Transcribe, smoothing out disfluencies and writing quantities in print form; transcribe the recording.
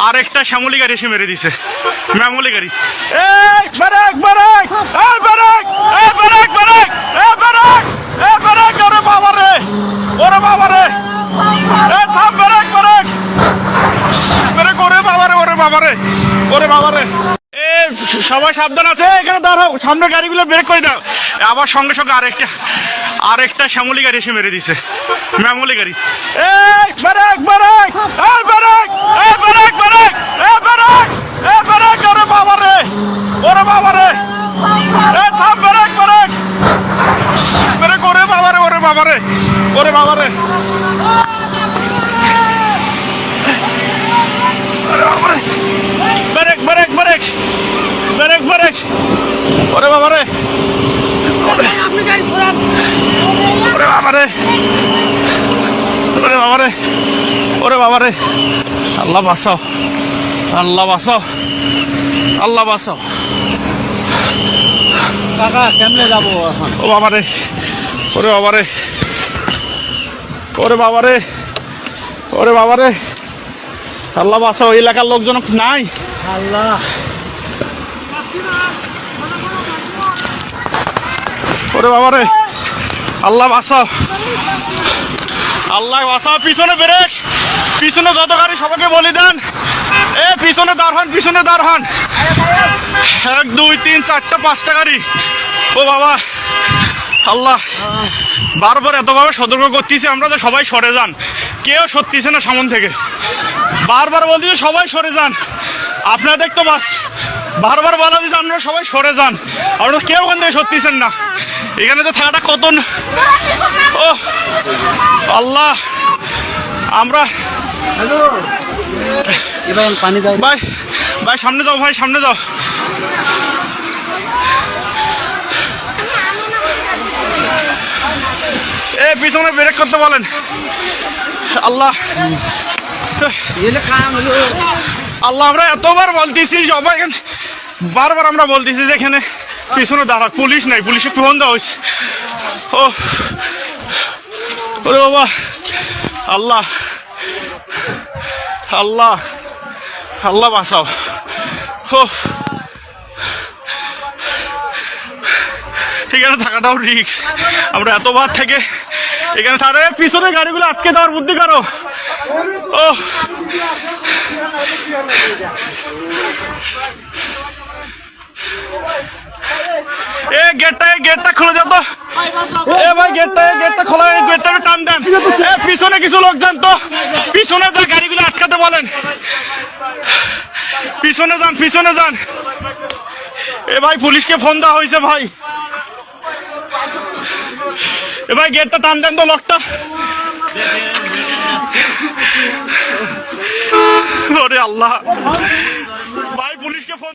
আরেকটা শ্যামলী গাড়ি এসে মেরে দিছে, ম্যামলি গাড়ি। এই ব্রেক ব্রেক, এই ব্রেক, এই ব্রেক ব্রেক, এই ব্রেক, এই ব্রেক, ওরে বাবা রে, ওরে বাবা রে, এই থাম, ব্রেক ব্রেক, ব্রেক, ওরে বাবা রে, ওরে বাবা রে, ওরে বাবা রে। এই সবাই সাবধান আছে, এখানে দাঁড়াও, সামনে গাড়িগুলো ব্রেক করে দাও। আবার সঙ্গে সঙ্গে আরেকটা শ্যামলী গাড়ি এসে মেরে দিছে, ম্যামলি গাড়ি। এই ব্রেক ব্রেক, এই ব্রেক, এই ব্রেক ব্রেক, এই ব্রেক, এই ব্রেক, ওরে বাবা রে, ওরে বাবা রে, এই থাম, ব্রেক ব্রেক, ব্রেক, ওরে বাবা রে, ওরে বাবা রে, ওরে বাবা রে, ওরে বাবা রে, brake brake brake, brake brake, ওরে বাবা রে, ওরে বাবা রে, ওরে বাবা রে, ওরে বাবা রে, আল্লাহ বাঁচাও, আল্লাহ বাঁচাও, আল্লাহ বাঁচাও। কাকা কেমনে যাবো এখন? ও বাবা রে, ওরে বাবা রে, ওরে বাবা রে, ওরে বাবা রে, আল্লাহ বাঁচাও। এলাকার লোকজন নাই, আল্লাহ, ওরে বাবা রে, আল্লাহ বাঁচাও, আল্লাহ বাঁচাও। পিছনে ব্রেক, পিছনে যত গাড়ি সবাইকে বলি দেন, এ পিছনে দাঁড় হন, পিছনে দাঁড় হন। 1 2 3 4টা 5টা গাড়ি। ও বাবা, আল্লাহ বারবার এতভাবে সতর্ক করতেছি আমরা যে সবাই সরে যান, কেউ সরতেছে না সামন থেকে। বারবার বলতেছে সবাই সরে যান, আপনাদের তো বাস বারবার বলা দিচ্ছে আপনারা সবাই সরে যান, আপনারা কেউ ওখান থেকে সরতেছেন না। এখানে তো থাকাটা কত, ও আল্লাহ, আমরা এবার পানি দাও ভাই, ভাই সামনে যাও, ভাই সামনে যাও। এ পিছনে ব্রেক করতে বলেন। আল্লাহ, আল্লাহ, আমরা এতবার বলতেছি সবাই, বারবার আমরা বলতেছি যে এখানে পিছনে দাঁড়া, পুলিশ নাই, পুলিশে ফোন দেওয়া হয়েছে। ও ওরে বাবা, আল্লাহ, আল্লাহ, আল্লাহ বাঁচাও। ও এখানে থাকাটাও রিস্ক, আমরা এতবার থেকে এখানে থাকলে পিছনে গাড়িগুলো আটকে দেওয়ার বুদ্ধি করো। ও এ গেটটা খুলে যেত, এ ভাই গেটটা খোলা, গেটটা টান দেন। এ পিছনে কিছু লোক যান তো, পিছনে যা, গাড়িগুলো আটকাতে বলেন, পিছনে যান, পিছনে যান। এ ভাই পুলিশকে ফোন দেওয়া হয়েছে ভাই, এ ভাই গেটটা টান দেন তো, লকটা। ওরে আল্লাহ, ভাই পুলিশকে ফোন